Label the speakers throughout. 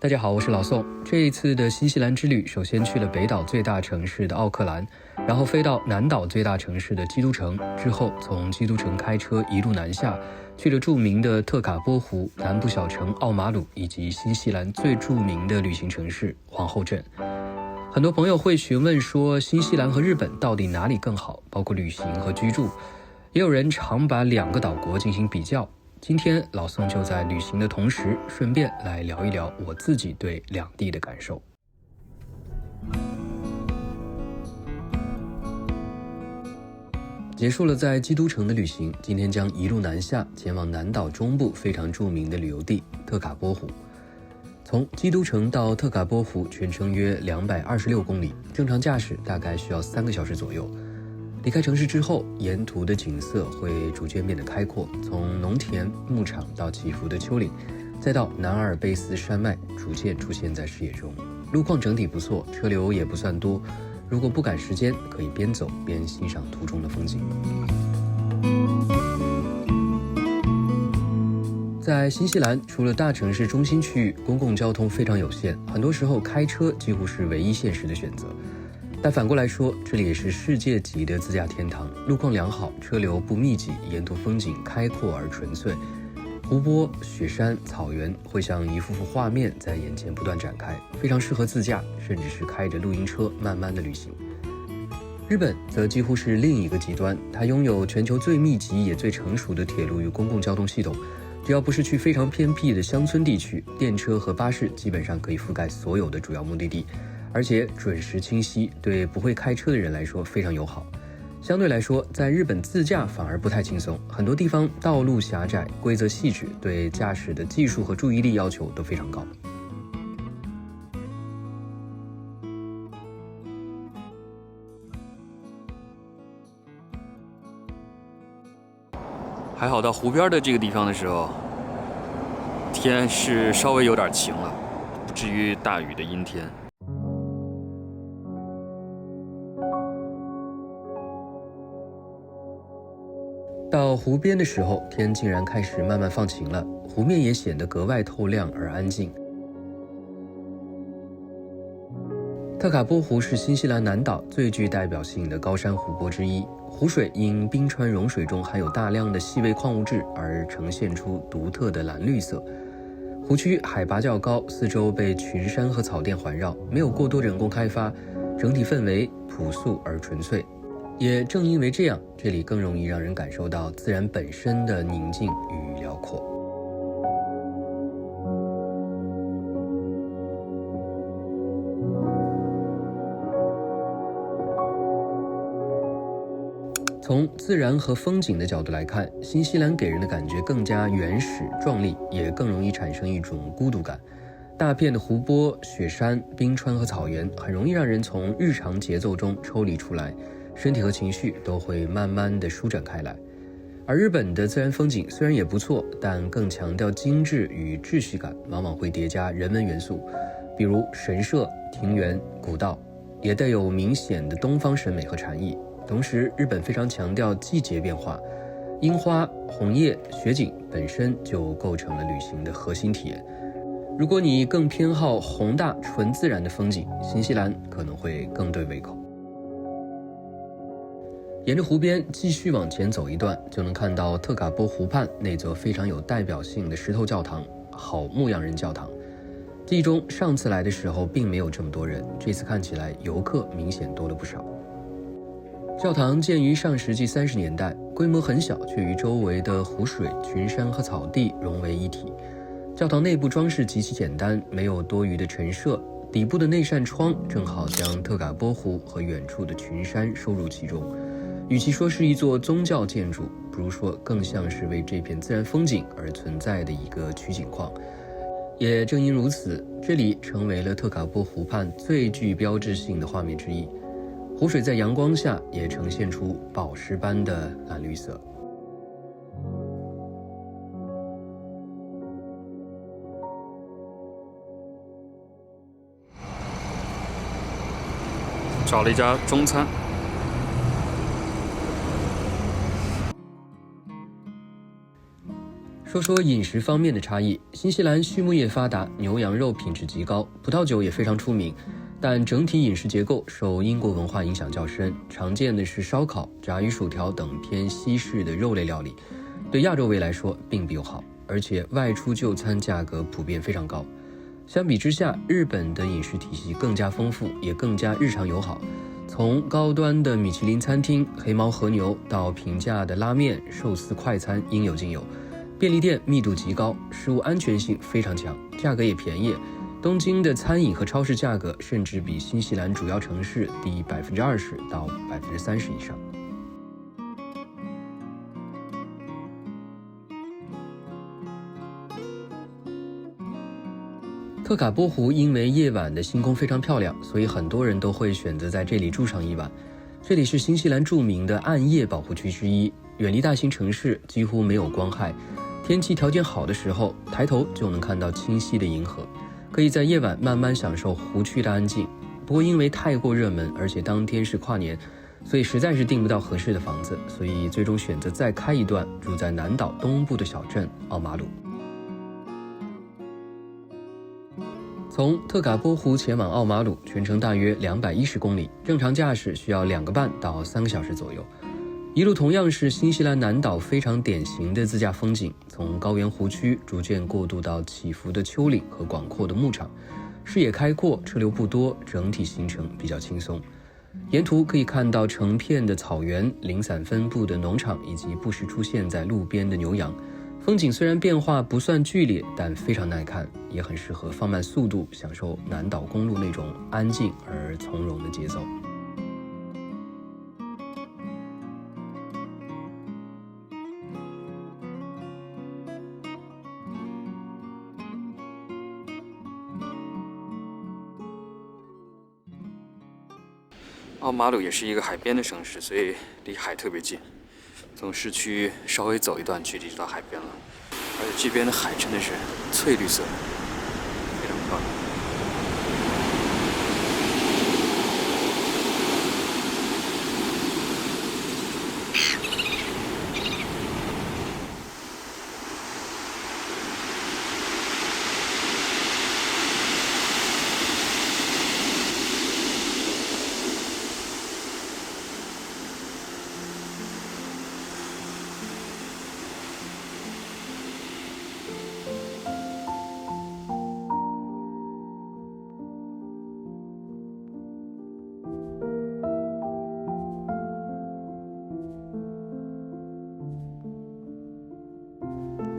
Speaker 1: 大家好，我是老宋。这一次的新西兰之旅，首先去了北岛最大城市的奥克兰，然后飞到南岛最大城市的基督城，之后从基督城开车一路南下，去了著名的特卡波湖、南部小城奥马鲁，以及新西兰最著名的旅行城市皇后镇。很多朋友会询问说，新西兰和日本到底哪里更好，包括旅行和居住。也有人常把两个岛国进行比较。今天老宋就在旅行的同时，顺便来聊一聊我自己对两地的感受。结束了在基督城的旅行，今天将一路南下，前往南岛中部非常著名的旅游地特卡波湖。从基督城到特卡波湖全程约226公里，正常驾驶大概需要3个小时左右。离开城市之后，沿途的景色会逐渐变得开阔，从农田、牧场到起伏的丘陵，再到南阿尔卑斯山脉，逐渐出现在视野中。路况整体不错，车流也不算多，如果不赶时间，可以边走边欣赏途中的风景。在新西兰，除了大城市中心区域，公共交通非常有限，很多时候开车几乎是唯一现实的选择。但反过来说，这里也是世界级的自驾天堂，路况良好，车流不密集，沿途风景开阔而纯粹，湖泊、雪山、草原会像一幅幅画面在眼前不断展开，非常适合自驾，甚至是开着露营车慢慢的旅行。日本则几乎是另一个极端，它拥有全球最密集也最成熟的铁路与公共交通系统，只要不是去非常偏僻的乡村地区，电车和巴士基本上可以覆盖所有的主要目的地，而且准时清晰，对不会开车的人来说非常友好。相对来说，在日本自驾反而不太轻松，很多地方道路狭窄，规则细致，对驾驶的技术和注意力要求都非常高。还好到湖边的这个地方的时候，天是稍微有点晴了，不至于大雨的阴天。到湖边的时候，天竟然开始慢慢放晴了，湖面也显得格外透亮而安静。特卡波湖是新西兰南岛最具代表性的高山湖泊之一，湖水因冰川融水中含有大量的细微矿物质而呈现出独特的蓝绿色。湖区海拔较高，四周被群山和草甸环绕，没有过多人工开发，整体氛围朴素而纯粹。也正因为这样，这里更容易让人感受到自然本身的宁静与辽阔。从自然和风景的角度来看，新西兰给人的感觉更加原始壮丽，也更容易产生一种孤独感。大片的湖泊、雪山、冰川和草原很容易让人从日常节奏中抽离出来，身体和情绪都会慢慢地舒展开来。而日本的自然风景虽然也不错，但更强调精致与秩序感，往往会叠加人文元素，比如神社、庭园、古道，也带有明显的东方审美和禅意。同时，日本非常强调季节变化，樱花、红叶、雪景本身就构成了旅行的核心体验。如果你更偏好宏大纯自然的风景，新西兰可能会更对胃口。沿着湖边继续往前走一段，就能看到特卡波湖畔那座非常有代表性的石头教堂——好牧羊人教堂。记忆中上次来的时候并没有这么多人，这次看起来游客明显多了不少。教堂建于上世纪30年代，规模很小，却与周围的湖水、群山和草地融为一体。教堂内部装饰极其简单，没有多余的陈设，底部的那扇窗正好将特卡波湖和远处的群山收入其中。与其说是一座宗教建筑，不如说更像是为这片自然风景而存在的一个取景框。也正因如此，这里成为了特卡波湖畔最具标志性的画面之一。湖水在阳光下也呈现出宝石般的蓝绿色。找了一家中餐，说说饮食方面的差异，新西兰畜牧业发达，牛羊肉品质极高，葡萄酒也非常出名，但整体饮食结构受英国文化影响较深，常见的是烧烤、炸鱼薯条等偏西式的肉类料理，对亚洲胃来说并不友好，而且外出就餐价格普遍非常高。相比之下，日本的饮食体系更加丰富，也更加日常友好，从高端的米其林餐厅、黑猫和牛到平价的拉面、寿司快餐应有尽有，便利店密度极高，食物安全性非常强，价格也便宜。东京的餐饮和超市价格甚至比新西兰主要城市低20%到30%以上。特卡波湖因为夜晚的星空非常漂亮，所以很多人都会选择在这里住上一晚。这里是新西兰著名的暗夜保护区之一，远离大型城市，几乎没有光害。天气条件好的时候，抬头就能看到清晰的银河，可以在夜晚慢慢享受湖区的安静。不过因为太过热门，而且当天是跨年，所以实在是订不到合适的房子，所以最终选择再开一段，住在南岛东部的小镇奥马鲁。从特卡波湖前往奥马鲁，全程大约210公里，正常驾驶需要2个半到3个小时左右。一路同样是新西兰南岛非常典型的自驾风景，从高原湖区逐渐过渡到起伏的丘陵和广阔的牧场，视野开阔，车流不多，整体行程比较轻松。沿途可以看到成片的草原、零散分布的农场以及不时出现在路边的牛羊。风景虽然变化不算剧烈，但非常耐看，也很适合放慢速度，享受南岛公路那种安静而从容的节奏。奥马鲁也是一个海边的城市，所以离海特别近。从市区稍微走一段距离就到海边了，而且这边的海真的是翠绿色，非常漂亮。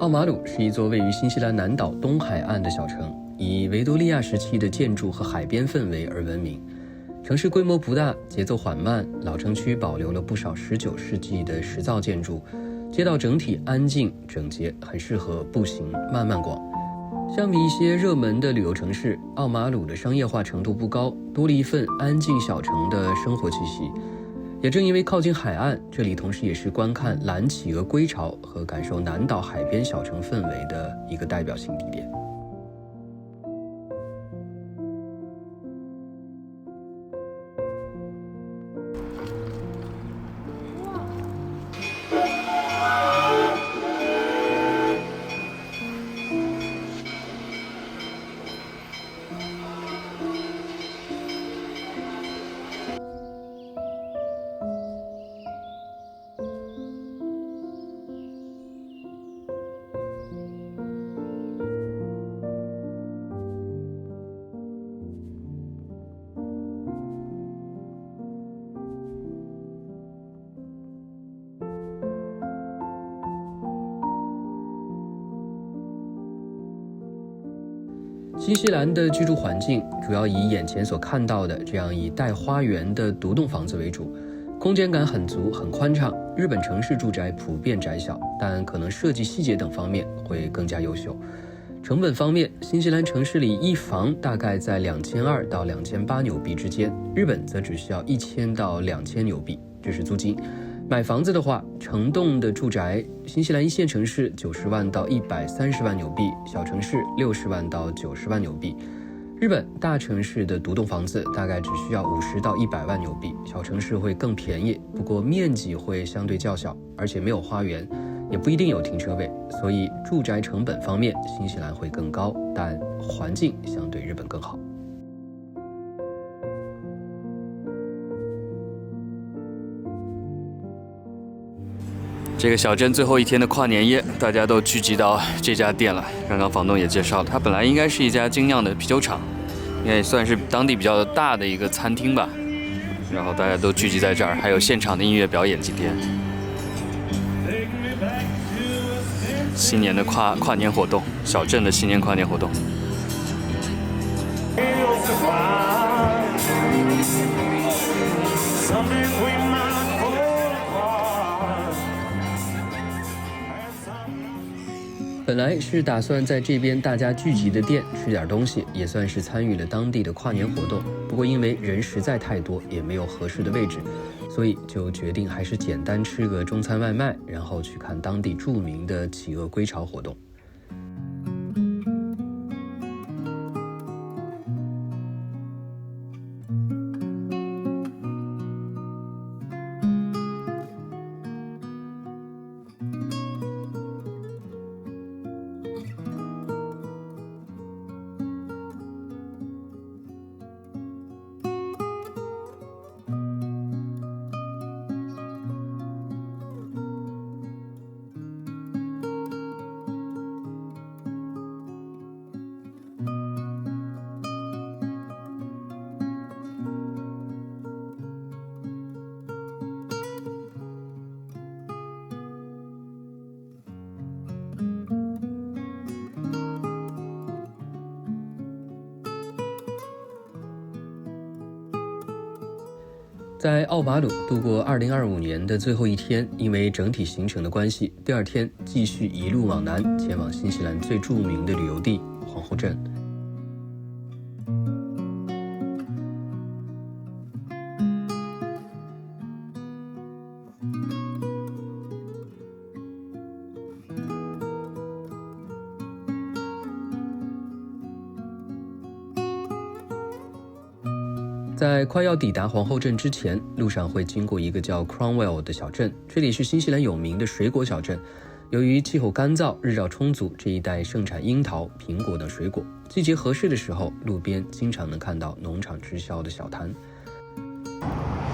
Speaker 1: 奥马鲁是一座位于新西兰南岛东海岸的小城，以维多利亚时期的建筑和海边氛围而闻名。城市规模不大，节奏缓慢，老城区保留了不少19世纪的石造建筑，街道整体安静整洁，很适合步行慢慢逛。相比一些热门的旅游城市，奥马鲁的商业化程度不高，多了一份安静小城的生活气息。也正因为靠近海岸，这里同时也是观看蓝企鹅归巢和感受南岛海边小城氛围的一个代表性地点。新西兰的居住环境主要以眼前所看到的这样以带花园的独栋房子为主，空间感很足，很宽敞。日本城市住宅普遍窄小，但可能设计细节等方面会更加优秀。成本方面，新西兰城市里一房大概在2200到2800纽币之间，日本则只需要1000到2000纽币，这是租金。买房子的话，成栋的住宅，新西兰一线城市90万到130万纽币，小城市60万到90万纽币。日本大城市的独栋房子大概只需要50到100万纽币，小城市会更便宜，不过面积会相对较小，而且没有花园，也不一定有停车位，所以住宅成本方面新西兰会更高，但环境相对日本更好。
Speaker 2: 这个小镇最后一天的跨年夜，大家都聚集到这家店了。刚刚房东也介绍了，它本来应该是一家精酿的啤酒厂，应该也算是当地比较大的一个餐厅吧。然后大家都聚集在这儿，还有现场的音乐表演。今天新年的跨年活动，小镇的新年跨年活动。
Speaker 1: 本来是打算在这边大家聚集的店吃点东西，也算是参与了当地的跨年活动。不过因为人实在太多，也没有合适的位置，所以就决定还是简单吃个中餐外卖，然后去看当地著名的企鹅归巢活动。在奥瓦鲁度过2025年的最后一天，因为整体行程的关系，第二天继续一路往南，前往新西兰最著名的旅游地皇后镇。在快要抵达皇后镇之前，路上会经过一个叫 Cromwell 的小镇，这里是新西兰有名的水果小镇。由于气候干燥，日照充足，这一带盛产樱桃、苹果等水果。季节合适的时候，路边经常能看到农场直销的小摊。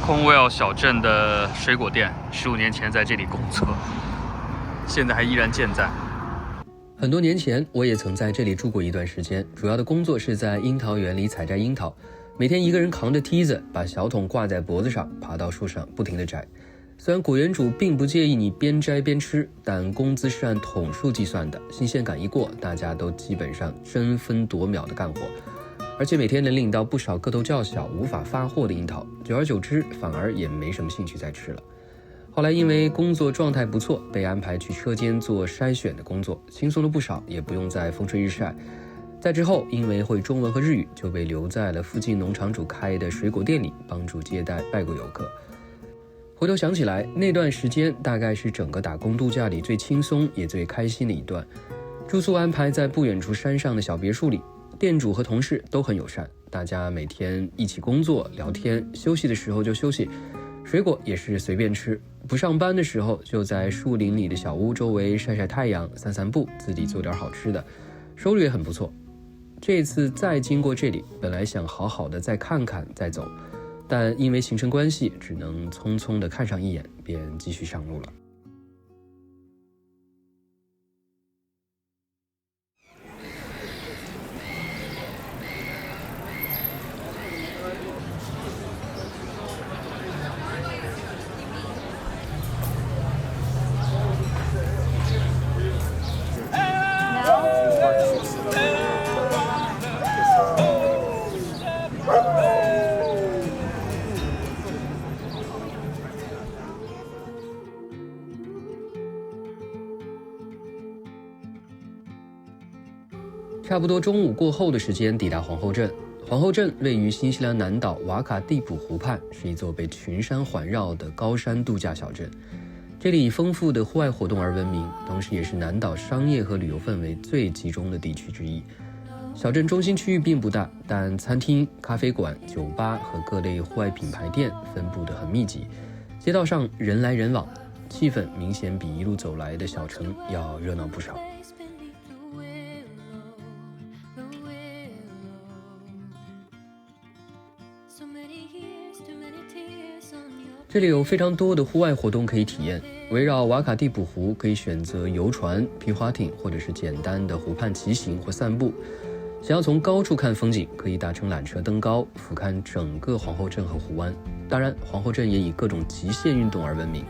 Speaker 2: Cromwell 小镇的水果店15年前在这里公测，现在还依然健在。
Speaker 1: 很多年前，我也曾在这里住过一段时间，主要的工作是在樱桃园里采摘樱桃。每天一个人扛着梯子，把小桶挂在脖子上，爬到树上不停地摘。虽然果园主并不介意你边摘边吃，但工资是按桶数计算的，新鲜感一过，大家都基本上争分夺秒的干活，而且每天能领到不少个头较小、无法发货的樱桃，久而久之，反而也没什么兴趣再吃了。后来因为工作状态不错，被安排去车间做筛选的工作，轻松了不少，也不用再风吹日晒。在之后，因为会中文和日语，就被留在了附近农场主开的水果店里，帮助接待外国游客。回头想起来，那段时间大概是整个打工度假里最轻松也最开心的一段。住宿安排在不远处山上的小别墅里，店主和同事都很友善，大家每天一起工作聊天，休息的时候就休息，水果也是随便吃，不上班的时候就在树林里的小屋周围晒晒太阳、散散步，自己做点好吃的，收入也很不错。这次再经过这里，本来想好好的再看看再走，但因为行程关系，只能匆匆的看上一眼，便继续上路了。差不多中午过后的时间抵达皇后镇。皇后镇位于新西兰南岛瓦卡蒂普湖畔，是一座被群山环绕的高山度假小镇。这里以丰富的户外活动而闻名，同时也是南岛商业和旅游氛围最集中的地区之一。小镇中心区域并不大，但餐厅、咖啡馆、酒吧和各类户外品牌店分布得很密集，街道上人来人往。气氛明显比一路走来的小城要热闹不少。这里有非常多的户外活动可以体验，围绕瓦卡蒂普湖可以选择游船、皮划艇，或者是简单的湖畔骑行或散步。想要从高处看风景，可以搭乘缆车登高，俯瞰整个皇后镇和湖湾。当然，皇后镇也以各种极限运动而闻名，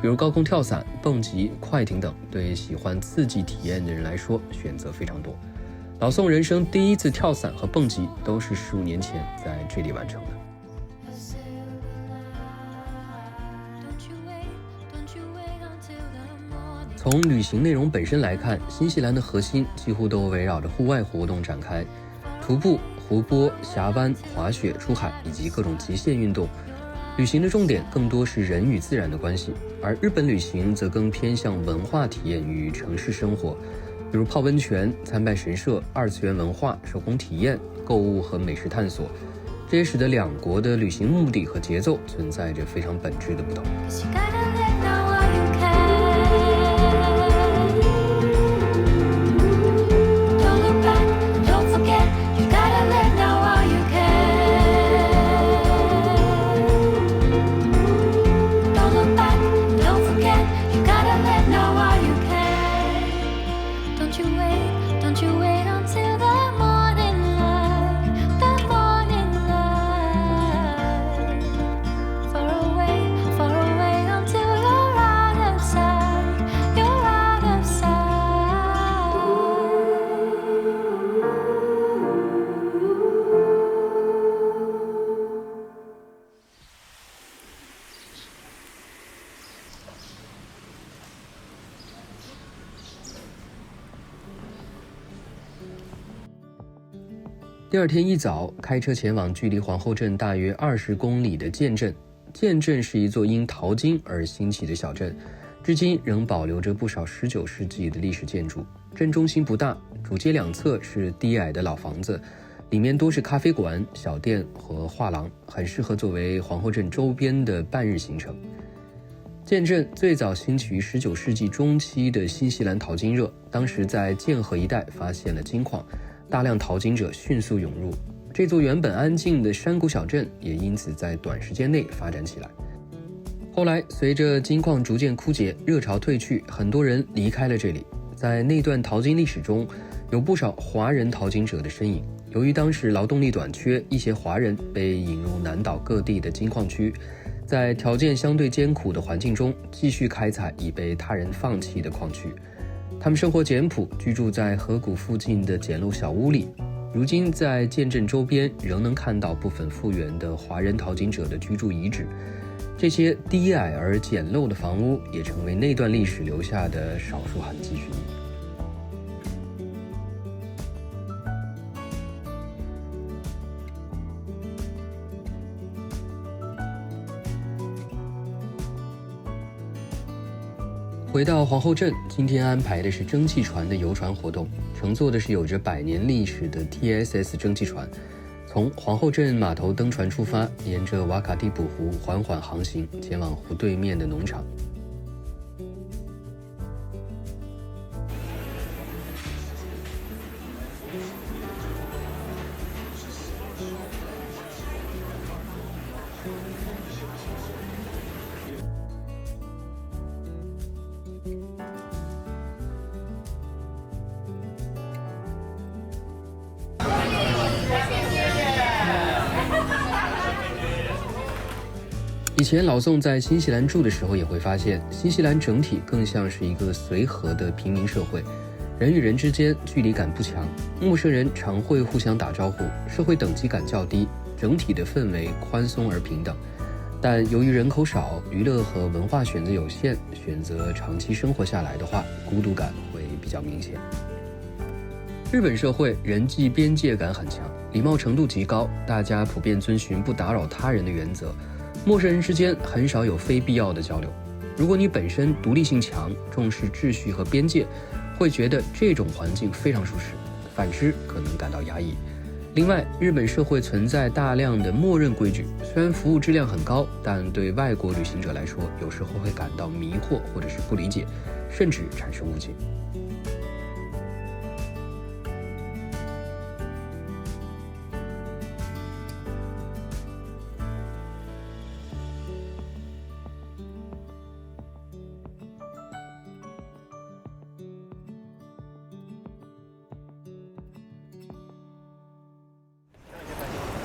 Speaker 1: 比如高空跳伞、蹦极、快艇等，对喜欢刺激体验的人来说，选择非常多。老宋人生第一次跳伞和蹦极都是15年前在这里完成的。从旅行内容本身来看，新西兰的核心几乎都围绕着户外活动展开，徒步、湖泊、峡湾、滑雪、出海以及各种极限运动。旅行的重点更多是人与自然的关系，而日本旅行则更偏向文化体验与城市生活，比如泡温泉、参拜神社、二次元文化、手工体验、购物和美食探索。这也使得两国的旅行目的和节奏存在着非常本质的不同。第二天一早，开车前往距离皇后镇大约20公里的建镇。建镇是一座因淘金而兴起的小镇，至今仍保留着不少19世纪的历史建筑。镇中心不大，主街两侧是低矮的老房子，里面多是咖啡馆、小店和画廊，很适合作为皇后镇周边的半日行程。建镇最早兴起于19世纪中期的新西兰淘金热，当时在建河一带发现了金矿，大量淘金者迅速涌入，这座原本安静的山谷小镇也因此在短时间内发展起来。后来随着金矿逐渐枯竭，热潮退去，很多人离开了这里。在那段淘金历史中，有不少华人淘金者的身影。由于当时劳动力短缺，一些华人被引入南岛各地的金矿区，在条件相对艰苦的环境中继续开采已被他人放弃的矿区。他们生活简朴，居住在河谷附近的简陋小屋里。如今在建镇周边仍能看到部分复原的华人淘金者的居住遗址，这些低矮而简陋的房屋也成为那段历史留下的少数痕迹之一。回到皇后镇，今天安排的是蒸汽船的游船活动，乘坐的是有着100年历史的 TSS 蒸汽船，从皇后镇码头登船出发，沿着瓦卡蒂普湖缓缓航行，前往湖对面的农场。以前老宋在新西兰住的时候也会发现，新西兰整体更像是一个随和的平民社会，人与人之间距离感不强，陌生人常会互相打招呼，社会等级感较低，整体的氛围宽松而平等。但由于人口少，娱乐和文化选择有限，选择长期生活下来的话，孤独感会比较明显。日本社会人际边界感很强，礼貌程度极高，大家普遍遵循不打扰他人的原则，陌生人之间很少有非必要的交流。如果你本身独立性强，重视秩序和边界，会觉得这种环境非常舒适，反之可能感到压抑。另外，日本社会存在大量的默认规矩，虽然服务质量很高，但对外国旅行者来说，有时候会感到迷惑或者是不理解，甚至产生误解。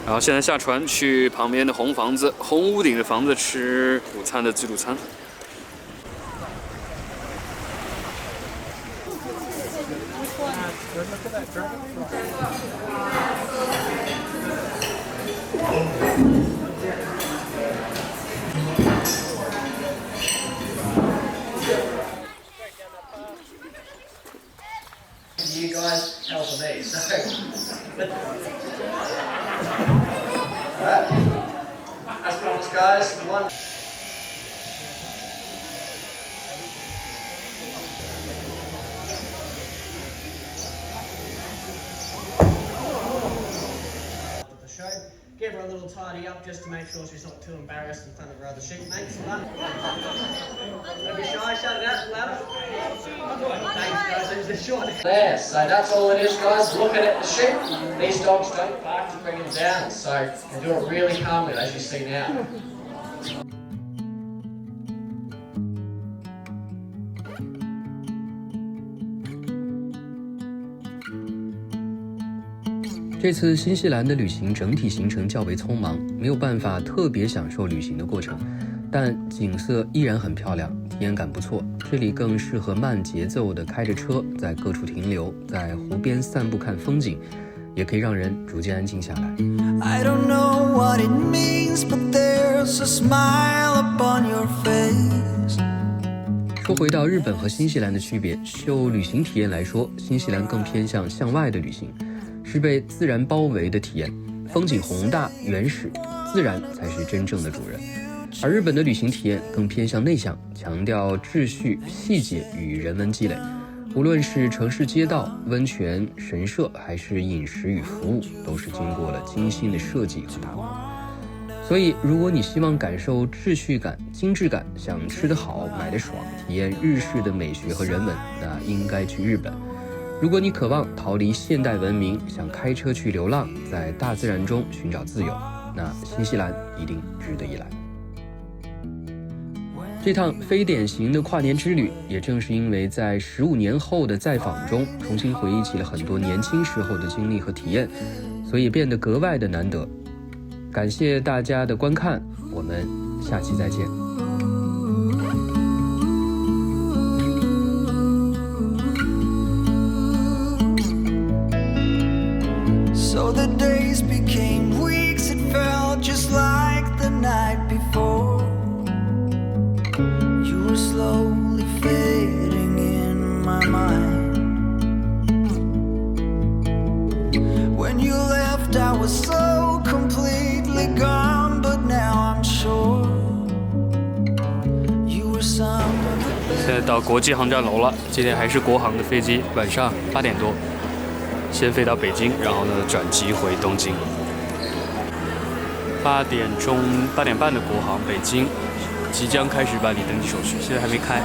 Speaker 2: 然后现在下船去旁边的红屋顶的房子吃午餐的自助餐。
Speaker 3: You guys helping me, so. Alright. As promised, guys. One. The show. Give her a little tidy up just to make sure she's not too embarrassed in front of her other shipmates. Don't be shy, shout it out loud. Thanks, guys. It was a short. There, so that's all it is, guys. Looking at the sheep. These dogs don't bark to bring them down, so you can do it really calmly, as you see now.
Speaker 1: 这次新西兰的旅行整体行程较为匆忙，没有办法特别享受旅行的过程，但景色依然很漂亮，体验感不错。这里更适合慢节奏的开着车，在各处停留，在湖边散步看风景，也可以让人逐渐安静下来。I don't know what it means, but there's a smile upon your face. 说回到日本和新西兰的区别，就旅行体验来说，新西兰更偏向向外的旅行。是被自然包围的体验，风景宏大原始，自然才是真正的主人。而日本的旅行体验更偏向内向，强调秩序、细节与人文积累。无论是城市街道、温泉、神社，还是饮食与服务，都是经过了精心的设计和打磨。所以，如果你希望感受秩序感、精致感，想吃得好、买得爽，体验日式的美学和人文，那应该去日本。如果你渴望逃离现代文明，想开车去流浪，在大自然中寻找自由，那新西兰一定值得一来。这趟非典型的跨年之旅，也正是因为在15年后的再访中，重新回忆起了很多年轻时候的经历和体验，所以变得格外的难得。感谢大家的观看，我们下期再见。
Speaker 4: So the days became weeks, it felt just like the night before. You were slowly fading in my mind. When you left, I was so completely gone, but now I'm sure you were some of the best.
Speaker 2: 现在到国际航站楼了，今天还是国航的飞机，晚上8点多。先飞到北京，然后呢转机回东京。8点半的国航北京即将开始办理登机手续，现在还没开。